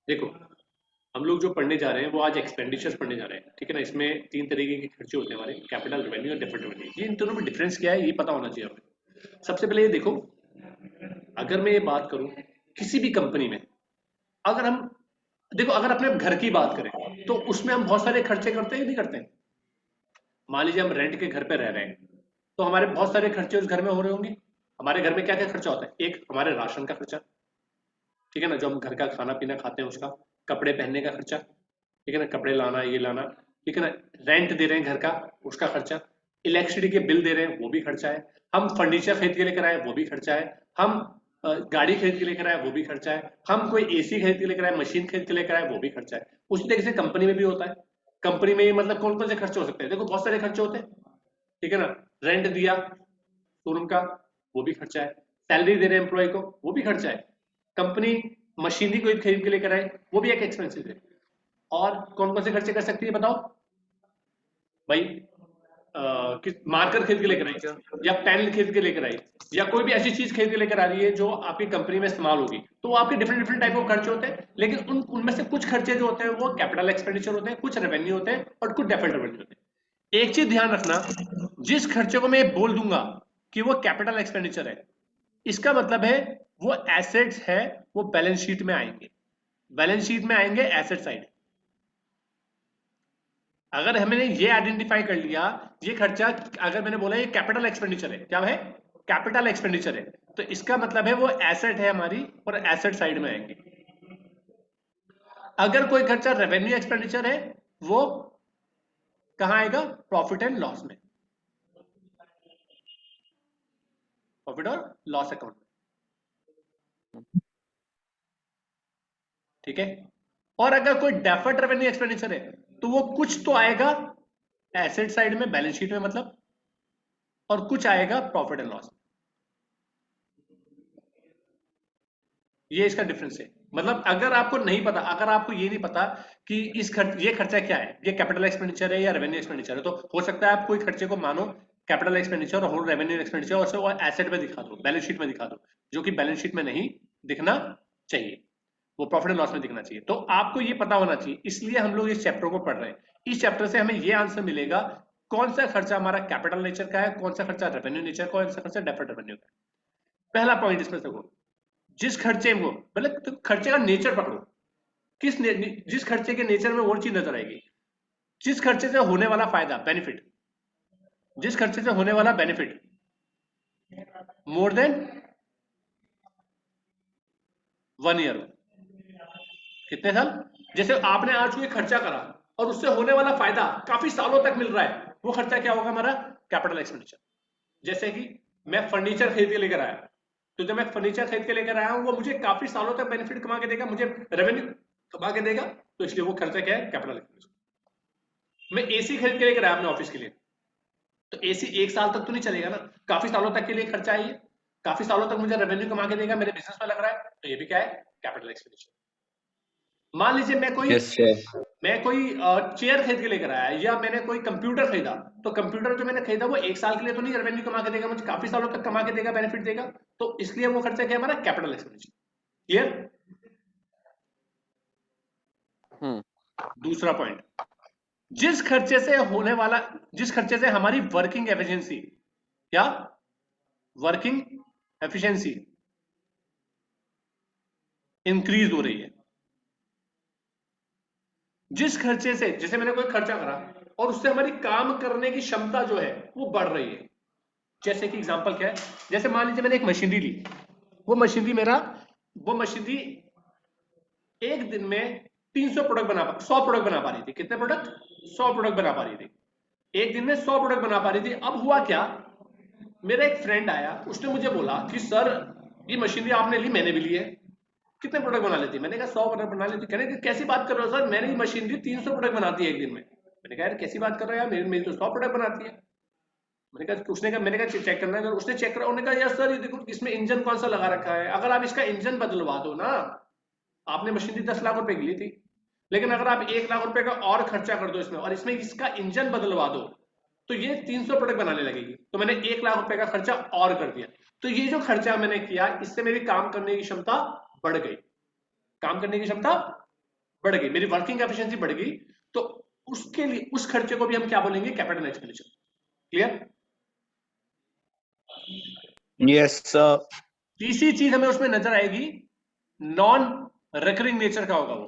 देखो, हम लोग जो पढ़ने जा रहे हैं वो आज एक्सपेंडिचर्स पढ़ने जा रहे हैं, ठीक है ना। इसमें 3 तरीके के खर्चे होते हैं हमारे, कैपिटल, रेवेन्यू और डिफरेंट रेवेन्यू। ये इन दोनों में डिफरेंस क्या है ये पता होना चाहिए हमें। सबसे पहले ये देखो, अगर मैं ये बात करूं किसी भी कंपनी में, अगर हम देखो, अगर अपने घर की बात करें तो उसमें हम बहुत सारे खर्चे करते हैं कि नहीं करते हैं। मान लीजिए हम रेंट के घर पे रह रहे हैं, तो हमारे बहुत सारे खर्चे उस घर में हो रहे होंगे। हमारे घर में क्या क्या खर्चा होता है? एक हमारे राशन का खर्चा, ठीक है ना, जो हम घर का खाना पीना खाते हैं उसका। कपड़े पहनने का खर्चा, ठीक है ना, कपड़े लाना ये लाना, ठीक है ना। रेंट दे रहे हैं घर का, उसका खर्चा। इलेक्ट्रिसिटी के बिल दे रहे हैं, वो भी खर्चा है। हम फर्नीचर खरीद के लेकर आए, वो भी खर्चा है। हम गाड़ी खरीद के लेकर आए, वो भी खर्चा है। हम कोई एसी खरीद के लेकर आए, मशीन खरीद के लेकर आए, वो भी खर्चा है। उसी तरीके से कंपनी में भी होता है। कंपनी में मतलब कौन कौन से खर्चे हो सकते हैं? देखो, बहुत सारे खर्चे होते हैं, ठीक है ना। रेंट दिया शोरूम का, वो भी खर्चा है। सैलरी दे रहे हैं एम्प्लॉय को, वो भी खर्चा है। कंपनी मशीनरी कोई खरीद के लेकर आए, वो भी एक एक्सपेंसिव है। और कौन कौन से खर्चे कर सकती है बताओ भाई? किस मार्कर खरीद के लेकर आई, या पेन खरीद के लेकर आई, या कोई भी ऐसी चीज खरीद के लेकर आ रही है जो आपकी कंपनी में इस्तेमाल होगी, तो वो आपके डिफरेंट डिफरेंट टाइप ऑफ खर्चे होते हैं। लेकिन उनमें से कुछ खर्चे जो होते हैं वो कैपिटल एक्सपेंडिचर होते हैं, कुछ रेवेन्यू होते हैं और कुछ डेफर्ड रेवेन्यू होते हैं। एक चीज ध्यान रखना, जिस खर्चे को मैं बोल दूंगा कि वो कैपिटल एक्सपेंडिचर है, इसका मतलब है वो एसेट्स है, वो बैलेंस शीट में आएंगे। बैलेंस शीट में आएंगे एसेट साइड। अगर हमने ये आइडेंटिफाई कर लिया, ये खर्चा, अगर मैंने बोला ये कैपिटल एक्सपेंडिचर है, क्या है? कैपिटल एक्सपेंडिचर है, तो इसका मतलब है वो एसेट है हमारी, और एसेट साइड में आएंगे। अगर कोई खर्चा रेवेन्यू एक्सपेंडिचर है, वो कहां आएगा? प्रॉफिट एंड लॉस में, प्रॉफिट और लॉस अकाउंट में, ठीक है। और अगर कोई डेफर्ड रेवेन्यू एक्सपेंडिचर है, तो वो कुछ तो आएगा एसेट साइड में, बैलेंस शीट में मतलब, और कुछ आएगा प्रॉफिट एंड लॉस। ये इसका डिफरेंस है। मतलब अगर आपको नहीं पता, अगर आपको ये नहीं पता कि ये खर्चा क्या है, ये कैपिटल एक्सपेंडिचर है या रेवेन्यू एक्सपेंडिचर है, तो हो सकता है आप कोई खर्चे को मानो कैपिटल एक्सपेंडिचर और रेवेन्यू एक्सपेंडिचर, और उसे एसेट में दिखा दो, बैलेंस शीट में दिखा दो, जो कि बैलेंस शीट में नहीं दिखना चाहिए, वो प्रॉफिट एंड लॉस में दिखना चाहिए। तो आपको ये पता होना चाहिए, इसलिए हम लोग इस चैप्टर को पढ़ रहे हैं। इस चैप्टर से हमें ये आंसर मिलेगा, कौन सा खर्चा हमारा कैपिटल नेचर का है, कौन सा खर्चा रेवेन्यू नेचर का, कौन सा खर्चा डेफर्ड रेवेन्यू का है। पहला पॉइंट इसमें से, जिस खर्चे को, मतलब तो खर्चे का नेचर पकड़ो, जिस खर्चे के नेचर में और चीज नजर आएगी। जिस खर्चे से होने वाला फायदा, बेनिफिट, जिस खर्चे से होने वाला बेनिफिट मोर देन 1 ईयर, कितने साल? जैसे आपने आज कोई खर्चा करा और उससे होने वाला फायदा काफी सालों तक मिल रहा है, वो खर्चा क्या होगा हमारा? Capital expenditure. जैसे कि मैं फर्नीचर खरीद के लेकर आया, तो जब मैं फर्नीचर खरीद के लेकर आया हूं, वो मुझे काफी सालों तक बेनिफिट कमा के देगा, मुझे रेवेन्यू कमा के देगा, तो इसलिए वो खर्चा क्या है? Capital expenditure. मैं एसी खरीद के लेकर आया अपने ऑफिस के लिए, तो एसी 1 साल तक तो नहीं चलेगा ना, काफी सालों तक के लिए खर्चा है ये, काफी सालों तक मुझे रेवेन्यू कमा के देगा, मेरे बिजनेस में लग रहा है, तो ये भी क्या है? Capital expenditure. मान लीजिए यस सर। मैं कोई चेयर खरीद के लेकर आया, या मैंने कोई कंप्यूटर खरीदा, तो कंप्यूटर जो मैंने खरीदा वो 1 साल के लिए तो नहीं रेवेन्यू कमा के देगा, मुझे काफी सालों तक कमा के देगा, बेनिफिट देगा, तो इसलिए वो खर्चा क्या है हमारा? Capital expenditure. क्लियर? हम्म। दूसरा पॉइंट, जिस खर्चे से हमारी वर्किंग एफिशिएंसी, क्या? वर्किंग एफिशिएंसी इंक्रीज हो रही है। जिस खर्चे से, जैसे मैंने कोई खर्चा करा और उससे हमारी काम करने की क्षमता जो है वो बढ़ रही है। जैसे कि एग्जांपल क्या है? जैसे मान लीजिए मैंने एक मशीनरी ली, वो मशीनरी एक दिन में 300 प्रोडक्ट 100 प्रोडक्ट बना पा रही थी। कितने प्रोडक्ट? 100 प्रोडक्ट बना पा रही थी, एक दिन में 100 प्रोडक्ट बना पा रही थी। अब हुआ क्या, मेरा एक फ्रेंड आया, उसने मुझे बोला कि सर, ये मशीनरी आपने ली, मैंने भी ली है, कितने प्रोडक्ट बना लेती? मैंने कहा 100 प्रोडक्ट बना लेती। कहने कैसी बात कर रहे हो सर, मैंने ये मशीनरी 300 प्रोडक्ट बनाती है एक दिन में। मैंने कहा यार कैसी बात कर रहे हो यार, मेरी तो 100 प्रोडक्ट बनाती है। मैंने कहा चेक करना है, उसने चेक करा, उन्होंने कहा यार सर ये देखो इसमें इंजन कौन सा लगा रखा है, अगर आप इसका इंजन बदलवा दो ना, आपने मशीनरी 10 लाख रुपए की ली थी, लेकिन अगर आप 1 लाख रुपए का और खर्चा कर दो इसमें, और इसमें इसका इंजन बदलवा दो, तो ये 300 प्रोडक्ट बनाने लगेगी। तो मैंने 1 लाख रुपए का खर्चा और कर दिया। तो ये जो खर्चा मैंने किया, इससे मेरी काम करने की क्षमता बढ़ गई, काम करने की क्षमता बढ़ गई, मेरी वर्किंग एफिशिएंसी बढ़ गई, तो उसके लिए उस खर्चे को भी हम क्या बोलेंगे, capital expenditure. Clear? Yes sir. तीसरी चीज हमें उसमें नजर आएगी, नॉन रिकरिंग नेचर का होगा वो।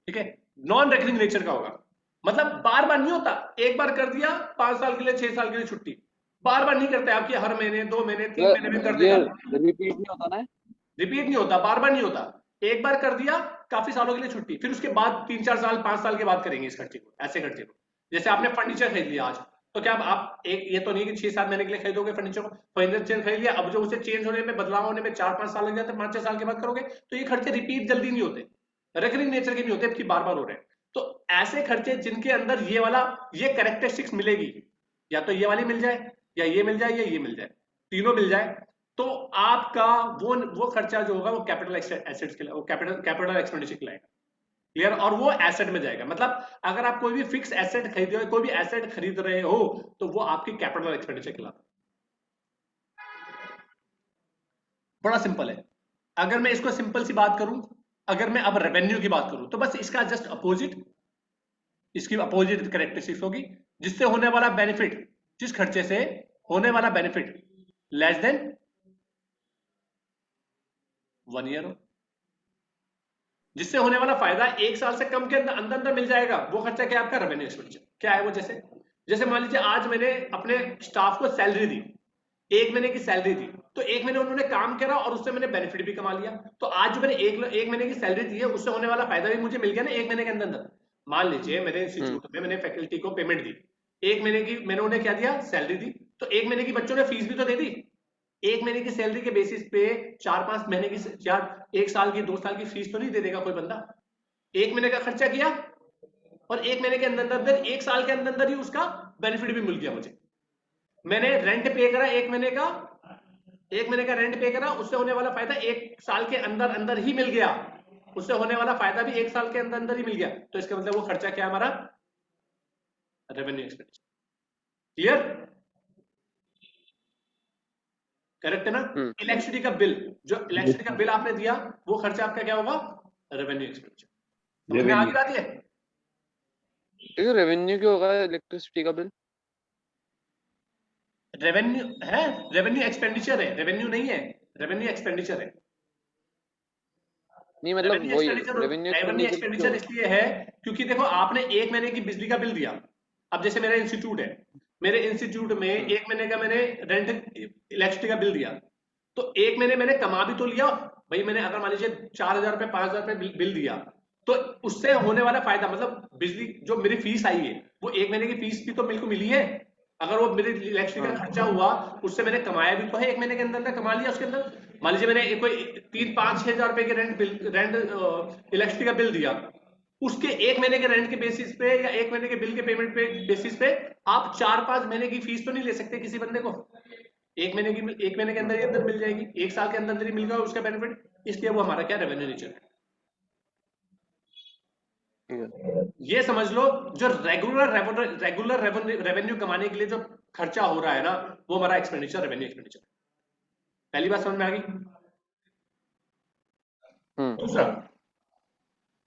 ठीक है, नॉन रिकरिंग नेचर का होगा, मतलब बार बार नहीं होता, एक बार कर दिया 5 साल के लिए 6 साल के लिए छुट्टी, बार बार नहीं करते आपकी, हर महीने 2 महीने 3 महीने में कर ये देगा। रिपीट नहीं होता ना? रिपीट नहीं होता, बार बार नहीं होता, एक बार कर दिया काफी सालों के लिए छुट्टी, फिर उसके बाद 3-4 साल 5 साल के बाद करेंगे इस खर्चे को, ऐसे खर्चे को। जैसे आपने फर्नीचर खरीद लिया आज, तो क्या आप एक, ये तो नहीं कि 6-7 महीने के लिए खरीदोगे फर्नीचर को, फर्नीचर खरीद लिया, अब जो उसे चेंज होने में, बदलाव होने में 4-5 साल लग जाते हैं, 5-6 साल के बाद करोगे, तो ये खर्चे रिपीट जल्दी नहीं होते, रिकरिंग नेचर के नहीं होते, कि बार बार हो रहे हैं। तो ऐसे खर्चे जिनके अंदर ये वाला, ये कैरेक्टरिस्टिक्स मिलेगी, या तो ये वाली मिल जाए, या ये मिल जाए, या ये मिल जाए, तीनों मिल जाए, तो आपका वो खर्चा जो होगा वो कैपिटल एसेट्स के लिए, वो कैपिटल एक्सपेंडिचर के लाएगा। क्लियर? और वो एसेट में जाएगा, मतलब अगर आप कोई भी फिक्स एसेट खरीद रहे हो, कोई भी एसेट खरीद रहे हो, तो वो आपकी कैपिटल एक्सपेंडिचर के लाता। बड़ा सिंपल है। अगर मैं इसको सिंपल सी बात करूं, अगर मैं अब रेवेन्यू की बात करूं, तो बस इसका जस्ट अपोजिट, इसकी अपोजिट कैरेक्टरिस्टिक्स होगी, जिससे होने वाला बेनिफिट, जिस खर्चे से होने वाला बेनिफिट लेस देन 1 ईयर हो, जिससे होने वाला फायदा 1 साल से कम के अंदर अंदर मिल जाएगा, वो खर्चा क्या है आपका, रेवेन्यू एक्सपेंडिचर। क्या है वो? जैसे जैसे मान लीजिए आज मैंने अपने स्टाफ को सैलरी दी, 1 महीने की सैलरी दी, तो 1 महीने उन्होंने काम करा और उससे मैंने बेनिफिट भी कमा लिया, तो आज जो मैंने एक महीने की सैलरी दी है, उससे होने वाला फायदा भी मुझे मिल गया ना 1 महीने के अंदर अंदर। मान लीजिए मेरे इंस्टीट्यूट में मैंने फैकल्टी को पेमेंट दी, 1 महीने की मैंने उन्हें क्या दिया, सैलरी दी, तो 1 महीने की बच्चों ने फीस भी तो दे दी, 1 महीने की सैलरी के बेसिस पे 4-5 महीने की, या 1 साल की 2 साल की फीस तो नहीं दे देगा कोई बंदा। 1 महीने का खर्चा किया, और 1 महीने के अंदर अंदर 1 साल के अंदर अंदर ही उसका बेनिफिट भी मिल गया मुझे। मैंने रेंट पे करा 1 महीने का, 1 महीने का रेंट पे करा, उससे होने वाला फायदा 1 साल के अंदर अंदर ही मिल गया, उससे होने वाला फायदा भी 1 साल के अंदर अंदर ही मिल गया, तो इसका मतलब वो खर्चा क्या हमारा, रेवेन्यू एक्सपेंडिचर। क्लियर? करेक्ट है ना? इलेक्ट्रिसिटी का बिल, जो इलेक्ट्रिसिटी का बिल आपने दिया, वो खर्चा आपका क्या होगा, रेवेन्यू एक्सपेंडिचर। समझ में आ गई बात? है रेवेन्यू क्यों होगा इलेक्ट्रिसिटी का बिल? रेवेन्यू है, रेवेन्यू एक्सपेंडिचर है, रेवेन्यू नहीं है, रेवेन्यू एक्सपेंडिचर है। नहीं मतलब रेवेन्यू वही एक्सपेंडिचर, रेवेन्यू रेवेन्यू एक्सपेंडिचर क्यों एक्सपेंडिचर होगा? इसलिए है क्योंकि देखो आपने 1 महीने की बिजली का बिल दिया, अब जैसे मेरा इंस्टीट्यूट है, मेरे इंस्टीट्यूट में 1 महीने का मैंने रेंट इलेक्ट्रिसिटी का बिल दिया, तो 1 महीने मैंने कमा भी तो लिया भाई, मैंने अगर मान लीजिए 4,000 रुपए 5,000 रुपए बिल दिया, तो उससे होने वाला फायदा, मतलब बिजली जो मेरी फीस आई है, वो 1 महीने की फीस भी तो मेरे को मिली है, अगर वो मेरे इलेक्ट्रिसिटी का खर्चा हुआ, उससे मैंने कमाया भी तो है, 1 महीने के अंदर कमा लिया उसके अंदर। मान लीजिए मैंने कोई 3-5-6 हजार रुपए के रेंट इलेक्ट्रिसिटी का बिल दिया, उसके 1 महीने के रेंट के बेसिस पे, या 1 महीने के बिल के पेमेंट पे बेसिस पे, आप 4-5 महीने की फीस तो नहीं ले सकते किसी बंदे को, 1 महीने के अंदर ही अंदर मिल जाएगी, 1 साल के अंदर अंदर ही मिल गया उसका बेनिफिट, इसलिए वो हमारा क्या, रेवेन्यू नेचर है। ये समझ लो, जो रेगुलर रेवेन्यू कमाने के लिए जो खर्चा हो रहा है ना, वो हमारा एक्सपेंडिचर, रेवेन्यू एक्सपेंडिचर। पहली बात समझ में आ गई? दूसरा,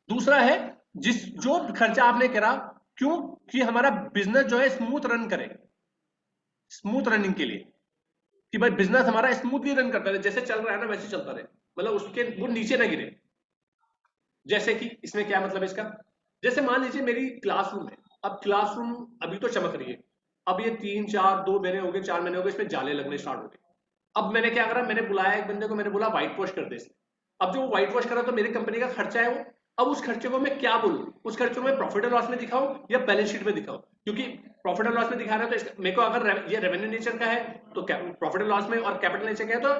दूसरा है जो खर्चा आपने करा, क्यों, कि हमारा बिजनेस जो है स्मूथ रन करे, स्मूथ रनिंग के लिए, कि भाई बिजनेस हमारा स्मूथली रन करता रहे, जैसे चल रहा है ना वैसे चलता रहे, मतलब उसके वो नीचे ना गिरे। जैसे कि इसमें क्या मतलब है इसका, जैसे मान लीजिए मेरी क्लासरूम है, अब क्लासरूम अभी तो चमक रही है, अब ये 3-4 2 महीने हो गए, 4 महीने हो गए, इसमें जाले लगने स्टार्ट हो गए, अब मैंने क्या करा, मैंने बुलाया एक बंदे को, मैंने बोला व्हाइट वॉश कर दे इसमें। अब जो वो व्हाइट वॉश करा, तो मेरी कंपनी का खर्चा है वो, अब उस खर्चे को मैं क्या बोलूं, उस खर्चे को मैं प्रॉफिट एंड लॉस में दिखाऊं या बैलेंस शीट में दिखाऊं, क्योंकि प्रॉफिट एंड लॉस में दिखा रहा है तो मेरे को अगर ये रेवेन्यू नेचर का है तो प्रॉफिट एंड लॉस में, और कैपिटल नेचर का है तो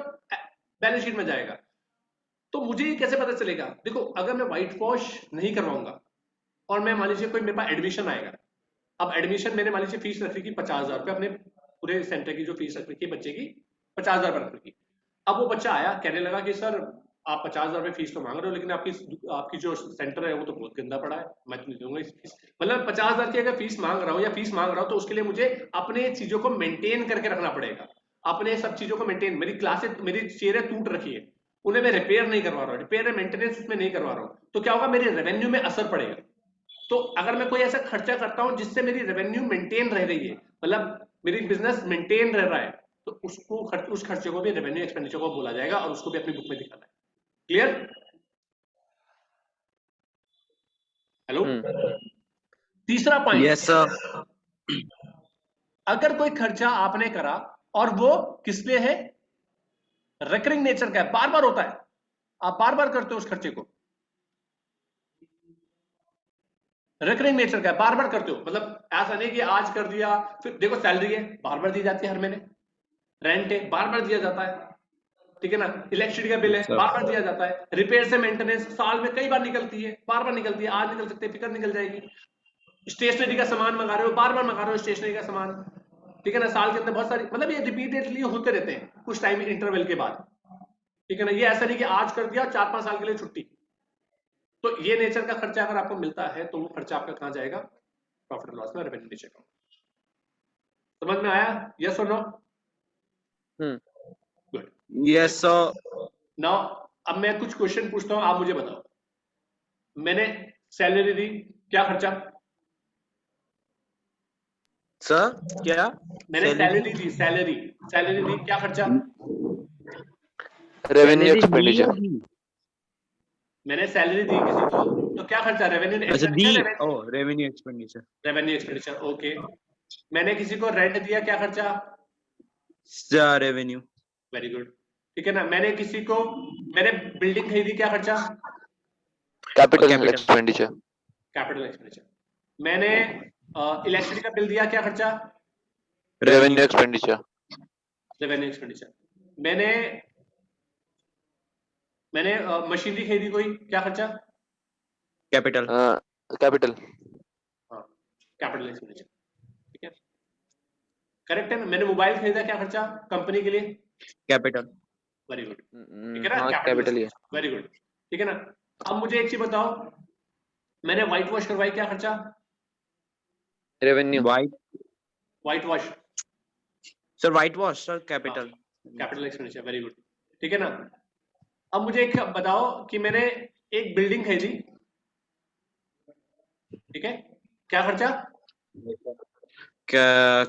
बैलेंस शीट में जाएगा। तो मुझे ये कैसे पता चलेगा, देखो अगर मैं व्हाइट वॉश नहीं करवाऊंगा, और मैं मान लीजिए कोई मेरे पास एडमिशन आएगा, अब एडमिशन मैंने मान लीजिए फीस रख रखी 50,000 रुपये, अपने पूरे सेंटर की जो फीस रख रखी है बच्चे की 50,000 रुपये रख रखी। अब वो बच्चा आया, कहने लगा कि सर आप 50,000 रुपये फीस तो मांग रहे हो, लेकिन आपकी जो सेंटर है वो तो बहुत गंदा पड़ा है, मैं तो नहीं दूंगा इस फीस, मतलब 50,000 की अगर फीस मांग रहा हूँ या फीस मांग रहा हूँ, तो उसके लिए मुझे अपने चीजों को मेंटेन करके रखना पड़ेगा। अपने सब चीजों को मेंटेन, मेरी क्लासेस, मेरी चेयरें टूट रखी है, उन्हें मैं रिपेयर नहीं करवा रहा हूँ, रिपेयर एंड मेंटेनेंस उसमें नहीं करवा रहा हूँ, तो क्या होगा, मेरे रेवेन्यू में असर पड़ेगा। तो अगर मैं कोई ऐसा खर्चा करता हूँ जिससे मेरी रेवेन्यू मेंटेन रह रही है, मतलब मेरी बिजनेस मेंटेन रह रहा है, तो उसको उस खर्चे को भी रेवेन्यू एक्सपेंडिचर को बोला जाएगा और उसको भी अपनी बुक में दिखाना है। क्लियर? हेलो? तीसरा पॉइंट, यस सर। अगर कोई खर्चा आपने करा और वो किस लिए है, रिकरिंग नेचर का है, बार बार होता है, आप बार बार करते हो उस खर्चे को, रिकरिंग नेचर का है, बार बार करते हो, मतलब ऐसा नहीं कि आज कर दिया, फिर देखो सैलरी है बार बार दी जाती है हर महीने, रेंट है बार बार दिया जाता है, ठीक है ना, इलेक्ट्रिसिटी का बिल है बार बार दिया जाता है, रिपेयर से मेंटेनेंस साल में कई बार निकलती है, बार बार निकलती है, आज निकल सकते हैं, फिर निकल जाएगी, स्टेशनरी का सामान मंगा रहे हो, बार बार मंगा रहे हो स्टेशनरी का सामान, ठीक है ना, साल के अंदर बहुत सारी, मतलब ये रिपीटेडली होते रहते हैं कुछ टाइम इंटरवल के बाद, ठीक है ना, ये ऐसा नहीं कि आज कर दिया 4-5 साल के लिए छुट्टी। तो ये नेचर का खर्चा अगर आपको मिलता है तो वो खर्चा आपका कहां जाएगा, प्रॉफिट एंड लॉस में, रेवेन्यू नीचे अकाउंट। समझ में आया? यस और no? Good. Yes sir. Now अब मैं कुछ क्वेश्चन पूछता हूं, आप मुझे बताओ, मैंने सैलरी दी, क्या खर्चा? सर क्या? मैंने सैलरी दी, सैलरी दी, क्या खर्चा? Revenue expenditure. मैंने सैलरी दी किसी को, तो क्या खर्चा? Revenue expenditure, revenue expenditure. Revenue expenditure, okay. मैंने किसी को रेंट दिया, क्या खर्चा? रेवेन्यू। वेरी गुड, ठीक है ना। मैंने किसी को, मैंने बिल्डिंग खरीदी, क्या खर्चा? Capital expenditure. Capital expenditure. मैंने इलेक्ट्रिसिटी का बिल दिया, क्या खर्चा? Revenue expenditure. Revenue expenditure. मैंने मशीनरी खरीदी कोई, क्या खर्चा? कैपिटल। कैपिटल। हाँ, कैपिटल एक्सपेंडिचर, ठीक है, करेक्ट है ना। मैंने मोबाइल खरीदा, क्या खर्चा? कंपनी के लिए, कैपिटल। वेरी गुड, ठीक है ना, हाँ कैपिटल ही है। वेरी गुड, ठीक है ना। अब मुझे एक चीज बताओ, मैंने व्हाइट वॉश करवाई, क्या खर्चा? Revenue. White wash, sir white wash sir capital. Capital expenditure, very good, ठीक है ना। अब मुझे एक बताओ कि मैंने एक बिल्डिंग खरीदी, ठीक है, क्या खर्चा?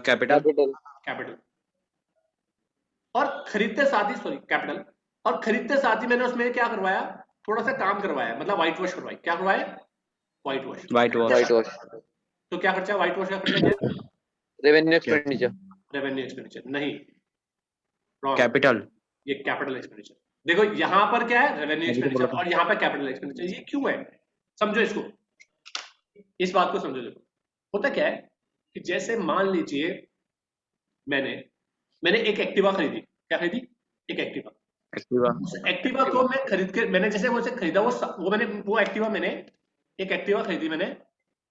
कैपिटल। कैपिटल। और खरीदते साथ ही, सॉरी कैपिटल, और खरीदते साथ ही मैंने उसमें क्या करवाया, थोड़ा सा काम करवाया, मतलब व्हाइट वॉश करवाई, क्या करवाया? White wash. White wash. तो क्या खर्चा? व्हाइट वॉश का खर्चा क्या है? Revenue expenditure. रेवेन्यू एक्सपेंडिचर नहीं, कैपिटल। ये कैपिटल एक्सपेंडिचर। देखो यहां पर क्या है, रेवेन्यू एक्सपेंडिचर, और यहाँ पर कैपिटल एक्सपेंडिचर। ये क्यों है, समझो इसको, इस बात को समझो। देखो होता क्या है कि जैसे मान लीजिए मैंने एक एक्टिवा खरीदी, क्या खरीदी? एक एक्टिवा। एक्टिवा को मैं खरीद के, मैंने जैसे वो खरीदा, वो एक्टिवा मैंने एक एक्टिवा खरीदी मैंने,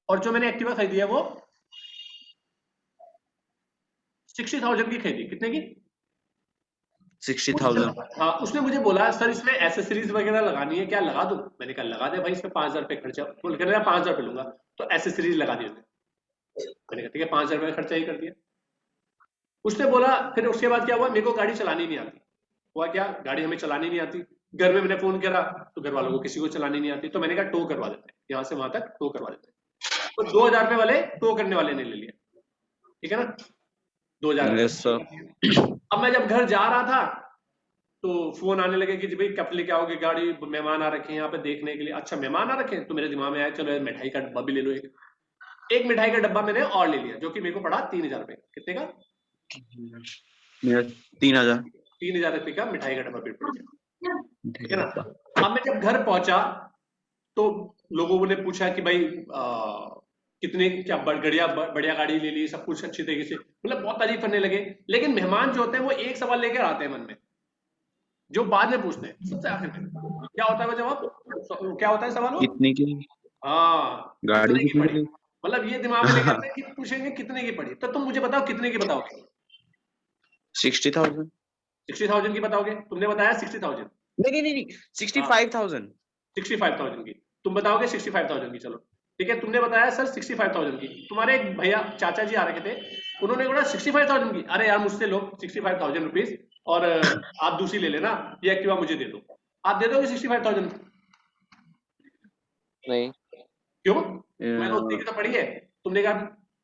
और जो मैंने एक्टिवा खरीदी है वो 60,000 की खरीदी। कितने की? 60,000। हाँ, उसने मुझे बोला सर इसमें एसेसरीज वगैरह लगानी है, क्या लगा दूं? मैंने कहा लगा दे भाई, इसमें 5,000 रुपये खर्चा, बोल कर 5,000 रुपये लूंगा, तो एसेसरीज लगा दी उसने। मैंने कहा ठीक है, 5,000 रुपये खर्चा ही कर दिया। उसने बोला, फिर उसके बाद क्या हुआ, मेरे को गाड़ी चलानी नहीं आती। हुआ क्या, गाड़ी हमें चलानी नहीं आती। घर में मैंने फोन करा तो घर वालों को किसी को चलानी नहीं आती, तो मैंने कहा टो करवा देते हैं, यहाँ से वहां तक टो करवा देते हैं। तो 2,000 रुपये वाले टो करने वाले ने ले लिया, ठीक है ना, 2,000। अब मैं जब घर जा रहा था तो फोन आने लगे कि भाई कब लेके आओगे गाड़ी, मेहमान आ रखे हैं यहाँ पे देखने के लिए। अच्छा मेहमान आ रखे हैं, तो मेरे दिमाग में आया चलो मिठाई का डब्बा भी ले लो। एक मिठाई का डब्बा मैंने और ले लिया, जो कि मेरे को पड़ा 3,000 रुपये। कितने का? 3,000 रुपये का मिठाई का डब्बा बिल पड़ गया, ठीक है ना। अब मैं जब घर पहुंचा तो लोगों ने पूछा कि भाई कितने, क्या बढ़िया गाड़ी ले ली, सब कुछ अच्छी तरीके से, मतलब बहुत तारीफ करने लगे। लेकिन मेहमान जो होते हैं वो एक सवाल लेकर आते हैं मन में, जो बाद में पूछते हैं सबसे आखिर में। क्या होता है वो जवाब, क्या होता है सवाल? कितने की? हाँ, गाड़ी कितने की पड़ी, मतलब ये दिमाग में लेके आते हैं कि पूछेंगे कितने की पड़ी। तो तुम मुझे बताओ कितने की बताओगे? 60,000। 60,000 की बताओगे? तुमने बताया 60,000। नहीं 65,000। 65,000 की तुम बताओगे? 65,000 की, चलो ठीक है। तुमने बताया सर 65,000 की। तुम्हारे एक भैया चाचा जी आ रखे थे, उन्होंने बोला 65,000 की, अरे यार मुझसे लो 65,000 रुपीज और आप दूसरी ले लेना, ये एक्टिवा मुझे दे दो। आप दे दोगे 65,000? नहीं। क्यों? मैंने उतनी की तो पड़ी है। तुमने कहा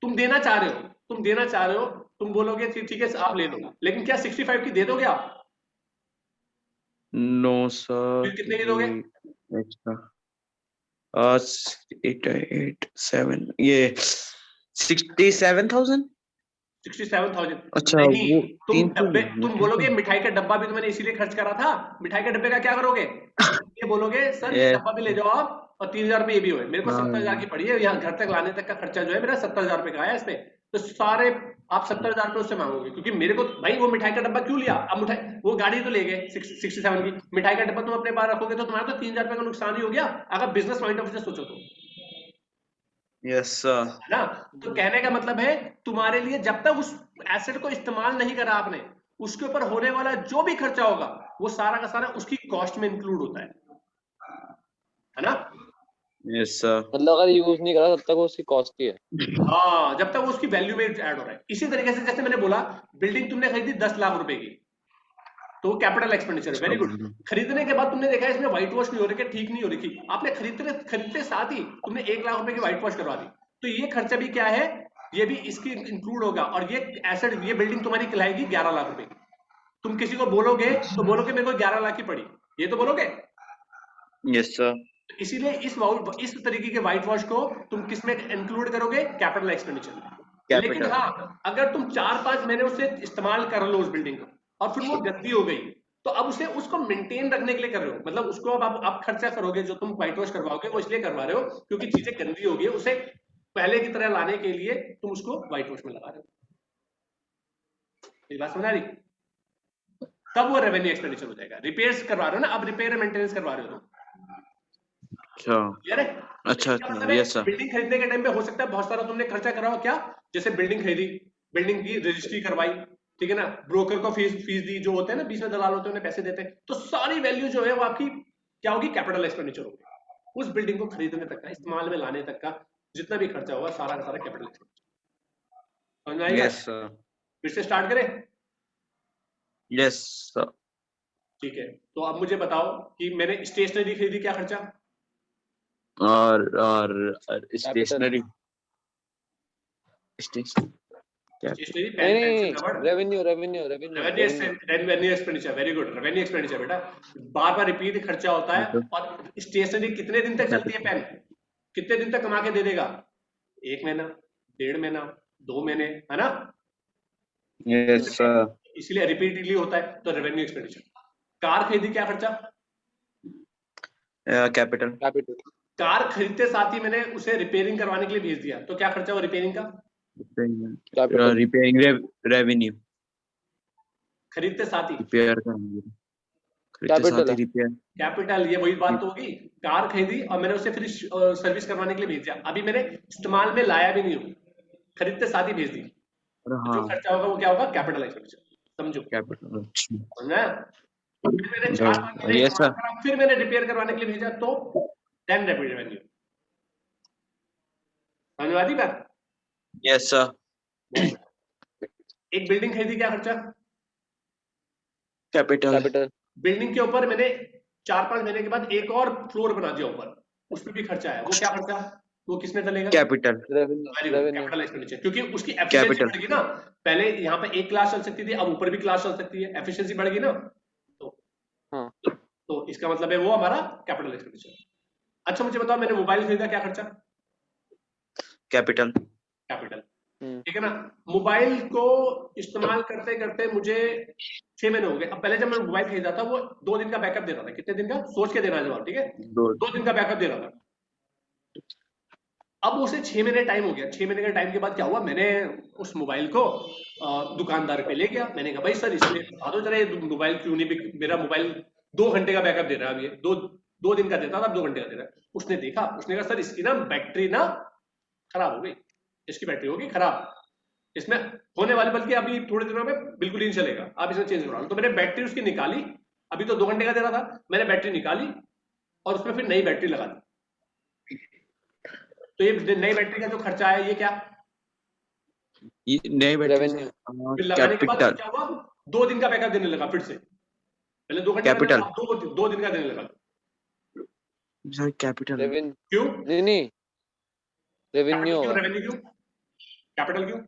तुम देना चाह रहे हो, तुम देना चाह रहे हो, तुम बोलोगे ठीक है आप ले लो, लेकिन क्या 65 की दे दोगे आप? नो सर, फिर कितने की दोगे? एक्स्ट्रा 8 7 ये 67,000। 67,000? अच्छा, नहीं, वो तुम 300 डब्बे, वो तुम 300। बोलोगे मिठाई का डब्बा भी तो मैंने इसीलिए खर्च करा था, मिठाई के डब्बे का क्या करोगे? ये बोलोगे सर ये यस। डब्बा भी ले जाओ आप, और 3,000 रुपये ये भी हुए, मेरे को 70,000 की हाँ, पड़ी है, यहाँ घर तक लाने तक का खर्चा जो है मेरा 70,000 रुपये का आया इसमें। तो सारे आप 70,000 रुपये उससे मांगोगे, क्योंकि मेरे को भाई वो मिठाई का डब्बा क्यों लिया? अब मिठाई, वो गाड़ी तो ले गए 67 की, मिठाई का डब्बा तुम अपने पास रखोगे तो तुम्हारा तो 3,000 रुपये का नुकसान ही हो गया, अगर बिजनेस पॉइंट ऑफ से सोचो तो, यस सर। है ना? तो कहने का मतलब है तुम्हारे लिए जब तक उस एसेट को इस्तेमाल नहीं करा आपने, उसके ऊपर होने वाला जो भी खर्चा होगा वो सारा का सारा उसकी कॉस्ट में इंक्लूड होता है ना? Yes sir. मतलब अगर यूज नहीं करा तब तक वो उसकी कॉस्ट ही है। हाँ, जब तक वो उसकी वैल्यू में ऐड हो रहा है। इसी तरीके से जैसे मैंने बोला, बिल्डिंग तुमने खरीदी 10 लाख रुपए की, तो वो कैपिटल एक्सपेंडिचर है, वेरी गुड। खरीदने के बाद तुमने देखा इसमें व्हाइट वॉश नहीं हो रही, ठीक नहीं हो रही थी, आपने खरीदते साथ ही तुमने 1 लाख रुपए की व्हाइट वॉश करवा दी, तो ये खर्चा भी क्या है? ये भी इसकी इंक्लूड होगा, और ये एसेट, ये बिल्डिंग तुम्हारी कहलाएगी 11 लाख रुपए की। तुम किसी को बोलोगे तो बोलोगे मेरे को 11 लाख की पड़ी, ये तो बोलोगे। Yes sir. इसीलिए इस तरीके के व्हाइट वॉश को तुम किस में इंक्लूड करोगे? कैपिटल एक्सपेंडिचर में। लेकिन कैपिटल। हाँ, अगर तुम 4-5 महीने उसे इस्तेमाल कर लो उस बिल्डिंग को, और फिर वो गंदी हो गई, तो अब उसे उसको मेंटेन रखने के लिए कर रहे हो, मतलब उसको अब आप खर्चा करोगे, जो तुम व्हाइट वॉश करवाओगे वो इसलिए करवा रहे हो क्योंकि चीजें गंदी हो गई है, उसे पहले की तरह लाने के लिए तुम उसको व्हाइट वॉश में लगा रहे हो। ये बात समझ आ रही? तब वो रेवेन्यू एक्सपेंडिचर हो जाएगा। रिपेयर्स करवा रहे हो ना, अब रिपेयर मेंटेनेंस करवा रहे हो तुम, अच्छा क्लियर है? अच्छा इसका मतलब है यस सर। बिल्डिंग खरीदने के टाइम पे हो सकता है बहुत सारा तुमने खर्चा करा हो, क्या? जैसे बिल्डिंग खरीदी, बिल्डिंग की रजिस्ट्री करवाई, ठीक है ना, ब्रोकर को फीस दी, जो होते हैं ना बीच में दलाल होते हैं उन्हें पैसे देते हैं, तो सारी वैल्यू जो है वो आपकी क्या होगी? कैपिटल एक्सपेंडिचर होगी। उस बिल्डिंग को खरीदने तक का, इस्तेमाल में लाने तक का जितना भी खर्चा होगा सारा का सारा कैपिटल एक्सपेंडिचर। समझ में आई बात? Yes sir. फिर से स्टार्ट करें? Yes sir. ठीक है, तो अब मुझे बताओ कि मैंने स्टेशनरी खरीदी, क्या खर्चा? और कैपिटल। स्टेशनरी क्या? स्टेशनरी, नहीं पेन पेंसिल नहीं, रबड़, revenue revenue revenue revenue. Revenue expenditure, very good, revenue expenditure बेटा, बार बार रिपीट खर्चा होता है। और स्टेशनरी कितने दिन तक चलती है? पेन कितने दिन तक कमा के दे देगा? 1 महीना, 1.5 महीना, 2 महीने, है ना? Yes sir. इसलिए रिपीटेडली होता है, तो रेवेन्यू एक्सपेंडिचर। कार खरीदी, क्या खर्चा? कैपिटल। कैपिटल। कार खरीदते साथ ही मैंने उसे रिपेयरिंग करवाने के लिए भेज दिया, तो क्या खर्चा हुआ रिपेयरिंग का? कैपिटल। Repairing revenue. खरीदते साथ ही रिपेयर का खरीदते साथ कैपिटल ही है। रिपेयर। कैपिटल, ये वही बात तो होगी। कार खरीदी और मैंने उसे फिर सर्विस करवाने के लिए भेज दिया, अभी मैंने इस्तेमाल में लाया भी नहीं हूँ, खरीदते साथ ही भेज दी, तो जो हाँ, खर्चा होगा वो क्या होगा? Capital expenditure. समझो, कैपिटल। समझा? फिर मैंने 4-5 महीने यस इस्तेमाल सर। करा, फिर मैंने रिपेयर करवाने के लिए भेजा, तो देन रेवेन्यू। समझ में आती बात? Yes sir. एक बिल्डिंग खरीदी, क्या खर्चा? कैपिटल। कैपिटल। बिल्डिंग के ऊपर मैंने 4-5 महीने के बाद एक और फ्लोर बना दिया ऊपर, उसमें भी खर्चा है, वो क्या खर्चा? वो किसमें चलेगा? Capital. Revenue very good, revenue. Capital expenditure, क्योंकि उसकी एफिशिएंसी कैपिटल। बढ़ गई ना। पहले यहाँ पे एक क्लास चल सकती थी, अब ऊपर भी क्लास चल सकती है, एफिशिएंसी बढ़ गई ना, तो हाँ। तो इसका मतलब है वो हमारा कैपिटल एक्सपेंडिचर। अच्छा मुझे बताओ, मैंने मोबाइल खरीदा, क्या खर्चा? कैपिटल। कैपिटल, ठीक है ना? मोबाइल को इस्तेमाल करते करते मुझे 6 महीने हो गए। अब पहले जब मैं मोबाइल खरीदा था वो 2 दिन का बैकअप दे रहा था, कितने दिन का? सोच के देना जवाब, ठीक है? दो। 2 दिन का बैकअप दे रहा था। अब उसे 6 महीने टाइम हो गया, 6 महीने के टाइम के बाद क्या हुआ, मैंने उस मोबाइल को दुकानदार पे ले गया, मैंने कहा भाई सर इसमें बता दो जरा, ये मोबाइल क्यों नहीं मेरा मोबाइल 2 घंटे का बैकअप दे रहा है, अब ये दो दिन का देता था, 2 घंटे का दे रहा है। उसने देखा, उसने कहा सर इसकी ना बैटरी ना खराब हो गई, इसकी बैटरी होगी खराब, इसमें होने वाले, बल्कि अभी थोड़े दिनों में बिल्कुल ही नहीं चलेगा, आप इसमें चेंज करवा लो। तो मैंने बैटरी उसकी निकाली, अभी तो 2 घंटे का दे रहा था, मैंने बैटरी निकाली और उसमें फिर नई बैटरी लगा दी। तो ये नई बैटरी का जो खर्चा है ये क्या? नहीं बेटे रेवेन्यू फिर लगाने के बाद कैपिटल क्या हुआ, 2 दिन का बैकअप देने लगा फिर से, पहले 2 घंटे का कैपिटल देना, अब 2 दिन का देने लगा। सर कैपिटल रेवेन्यू क्यों? नहीं रेवेन्यू क्यों? होगा। रेवेन्यू क्यों? कैपिटल क्यों?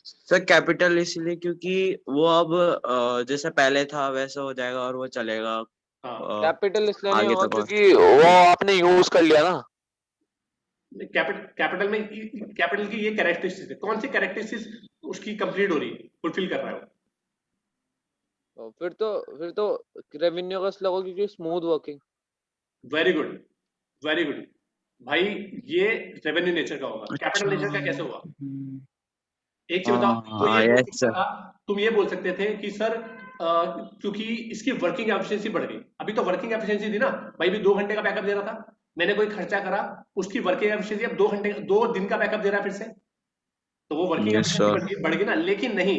सर कैपिटल इसलिए क्योंकि वो अब जैसे पहले था वैसा हो जाएगा और वो चलेगा हाँ, कैपिटल इसलिए नहीं आगे होगा तक और क्योंकि वो आपने यूज कर लिया ना। कैपिटल में कैपिटल की ये कैरेक्टरिस्टिक्स है, कौन सी कैरेक्टरिस्टिक्स उसकी कंप्लीट हो रही है, फुलफिल कर रहा है वो? फिर तो रेवेन्यू का स्लो होगा क्योंकि smooth working. Very good, very good भाई, ये रेवेन्यू नेचर का होगा। कैपिटल नेचर का कैसे हुआ? एक चीज बताओ, तो ये बोल यस सकता था, तुम ये बोल सकते थे कि सर क्योंकि इसकी वर्किंग एफिशिएंसी बढ़ गई। अभी तो वर्किंग एफिशिएंसी थी ना भाई, भी 2 घंटे का बैकअप दे रहा था, मैंने कोई खर्चा करा, उसकी वर्किंग एफिशिएंसी अब 2 दिन का बैकअप दे रहा है फिर से, तो वो वर्किंग यस एफिशिएंसी बढ़ गई ना। लेकिन नहीं,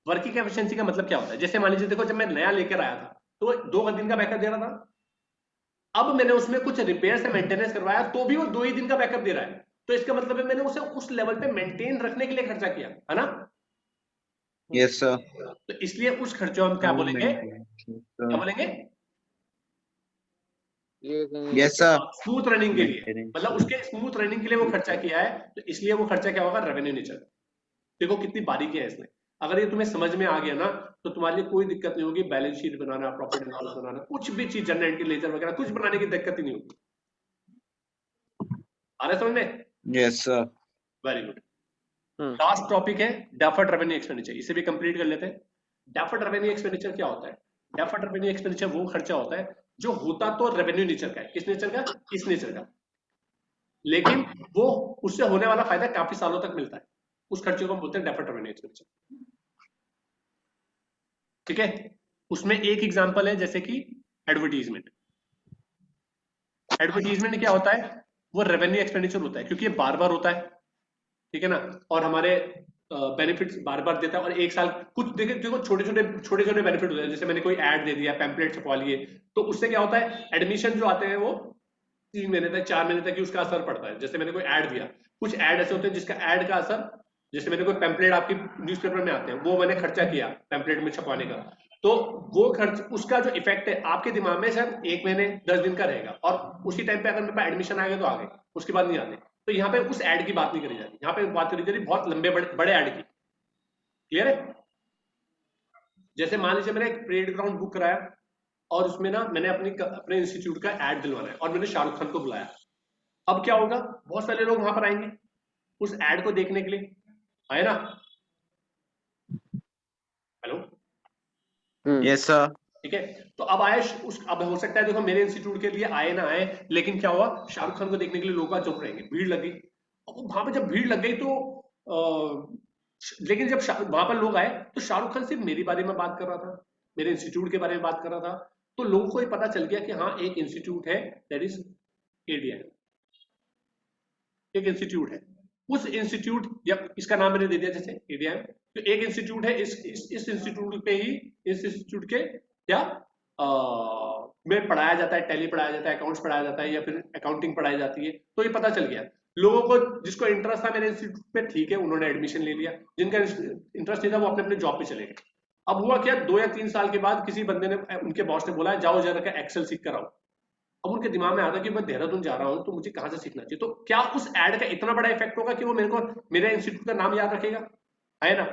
वर्किंग एफिशिएंसी का मतलब क्या होता है? जैसे मान लीजिए, देखो जब मैं नया लेकर आया था तो 2 दिन का बैकअप दे रहा था, अब मैंने उसमें कुछ रिपेयर से मेंटेनेंस करवाया तो भी वो 2 ही दिन का बैकअप दे रहा है, तो इसका मतलब है मैंने उसे उस लेवल पे मेंटेन रखने के लिए खर्चा किया है ना। यस सर तो इसलिए उस खर्चे को हम क्या बोलेंगे, क्या बोलेंगे? यस सर स्मूथ रनिंग के लिए, मतलब उसके स्मूथ रनिंग के लिए वो खर्चा किया है, तो इसलिए वो खर्चा क्या होगा? Revenue nature. देखो कितनी बारीकी है इसमें, अगर ये तुम्हें समझ में आ गया ना तो तुम्हारे लिए कोई दिक्कत नहीं होगी बैलेंस शीट बनाना, प्रॉफिट एंड लॉस बनाना, कुछ भी चीज जनरल एंट्री लेजर वगैरह कुछ बनाने की दिक्कत ही नहीं होगी। आ रहा समझ में? Yes sir very good. Last topic है डेफर्ड रेवेन्यू एक्सपेंडिचर, इसे भी कंप्लीट कर लेते हैं। डेफर्ड रेवेन्यू एक्सपेंडिचर क्या होता है? डेफर्ड रेवेन्यू एक्सपेंडिचर वो खर्चा होता है जो होता तो रेवेन्यू नेचर का है। किस नेचर का? इस नेचर का, लेकिन वो उससे होने वाला फायदा काफी सालों तक मिलता है, उस खर्चे को हम बोलते हैं डेफर्ड रेवेन्यू एक्सपेंडिचर। ठीक है, उसमें एक एग्जांपल है जैसे कि एडवर्टीजमेंट। एडवर्टीजमेंट क्या होता है? वो रेवेन्यू एक्सपेंडिचर होता है क्योंकि ये बार बार होता है, ठीक है ना, और हमारे बेनिफिट्स बार बार देता है, और एक साल कुछ देखो छोटे छोटे बेनिफिट होते हैं, जैसे मैंने कोई ऐड दे दिया, पैम्पलेट छपवा लिए, तो उससे क्या होता है, एडमिशन जो आते हैं वो 3 महीने तक 4 महीने तक ही उसका असर पड़ता है। जैसे मैंने कोई ऐड दिया, कुछ ऐड ऐसे होते हैं जिसका ऐड का असर, जैसे मैंने कोई पैम्पलेट आपकी न्यूज़पेपर में आते हैं, वो मैंने खर्चा किया पैम्पलेट में छपवाने का, तो वो खर्च, उसका जो इफेक्ट है आपके दिमाग में सर 1 महीने 10 दिन का रहेगा, और उसी टाइम पे अगर मेरे पास एडमिशन आ गए तो आ गए, उसके बाद नहीं आते। तो यहाँ पे उस ऐड की बात नहीं करी जाती, यहाँ पे बात करी जाती बहुत लंबे बड़े ऐड की। क्लियर है? जैसे मान लीजिए मैंने एक परेड ग्राउंड बुक कराया और उसमें ना मैंने अपने इंस्टीट्यूट का ऐड दिलवाना है और मैंने शाहरुख खान को बुलाया। अब क्या होगा, बहुत सारे लोग वहां पर आएंगे उस ऐड को देखने के लिए, आए ना? हेलो, यस सर ठीक है, तो अब आए अब हो सकता है देखो मेरे इंस्टीट्यूट के लिए आए ना आए, लेकिन क्या हुआ, शाहरुख खान को देखने के लिए लोग जरूर रहेंगे, भीड़ लग गई। अब वहां पर जब भीड़ लग गई तो लेकिन जब वहां पर लोग आए तो शाहरुख खान सिर्फ मेरे बारे में बात कर रहा था, मेरे इंस्टीट्यूट के बारे में बात कर रहा था, तो लोगों को ये पता चल गया कि हाँ एक इंस्टीट्यूट है, दैट इज एडीएम, एक इंस्टीट्यूट है। उस इंस्टीट्यूट या इसका नाम मैंने दे दिया जैसे एडीएम, तो एक इंस्टीट्यूट है, इस इंस्टीट्यूट पे ही, इस इंस्टीट्यूट के क्या में पढ़ाया जाता है, टैली पढ़ाया जाता है, अकाउंट्स पढ़ाया जाता है, या फिर अकाउंटिंग पढ़ाई जाती है। तो ये पता चल गया लोगों को, जिसको इंटरेस्ट था मेरे इंस्टीट्यूट पे, ठीक है उन्होंने एडमिशन ले लिया, जिनका इंटरेस्ट नहीं था वो अपने अपने जॉब पे चले गए। अब हुआ क्या, 2 या 3 साल के बाद किसी बंदे ने, उनके बॉस ने बोला जाओ जरा एक्सेल सीख कर आओ। अब उनके दिमाग में आता कि मैं देहरादून जा रहा हूँ तो मुझे कहाँ से सीखना चाहिए, तो क्या उस ऐड का इतना बड़ा इफेक्ट होगा कि वो मेरे को मेरे इंस्टीट्यूट का नाम याद रखेगा, है ना?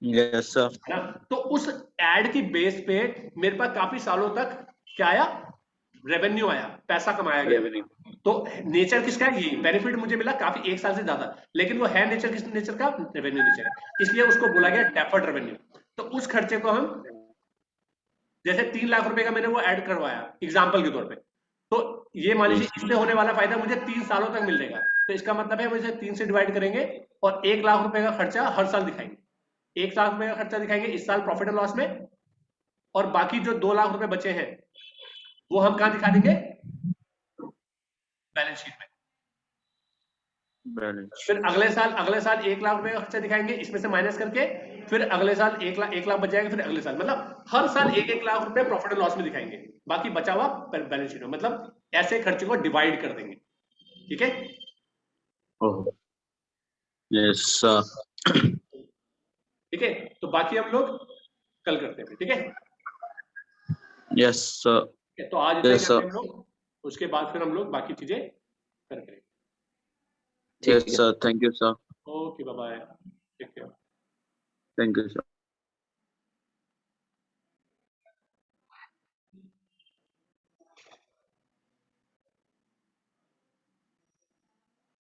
यस सर है ना? तो उस ऐड की बेस पे मेरे पास काफी सालों तक क्या आया, रेवेन्यू आया, पैसा कमाया गया मैंने। तो नेचर किसका है, ये बेनिफिट मुझे मिला काफी 1 साल से ज्यादा, लेकिन वो है नेचर किस नेचर का, रेवेन्यू नेचर का, इसलिए उसको बोला गया डेफर्ड रेवेन्यू। तो उस खर्चे को हम, जैसे 3 लाख रुपए का मैंने वो ऐड करवाया एग्जाम्पल के तौर पे, तो ये मान लीजिए इससे होने वाला फायदा मुझे 3 सालों तक मिल जाएगा, तो इसका मतलब है हम इसे 3 से डिवाइड करेंगे और 1 लाख रुपए का खर्चा हर साल दिखाएंगे, 1 लाख रुपए का खर्चा दिखाएंगे इस साल प्रॉफिट एंड लॉस में, और बाकी जो 2 लाख रुपए बचे हैं वो हम कहां दिखा देंगे, बैलेंस शीट में। फिर अगले साल 1 लाख रुपए का खर्चा दिखाएंगे, इसमें से माइनस करके, फिर अगले साल 1 लाख बच जाएगा, फिर अगले साल, मतलब हर साल 1 लाख रुपए प्रॉफिट एंड लॉस में दिखाएंगे, बाकी बचा हुआ बैलेंस शीट में, मतलब ऐसे खर्चे को डिवाइड कर देंगे। ठीक है, ओह यस सर। ठीक है, तो बाकी हम लोग कल करते हैं, ठीक है? Yes sir. ठीक है, तो आज इतना ही यस करते सर। हैं हम लोग, उसके बाद फिर हम लोग बाकी चीजें करेंगे। ठीक यस है। Sir, thank you sir. Okay, bye bye, take care. Thank you sir.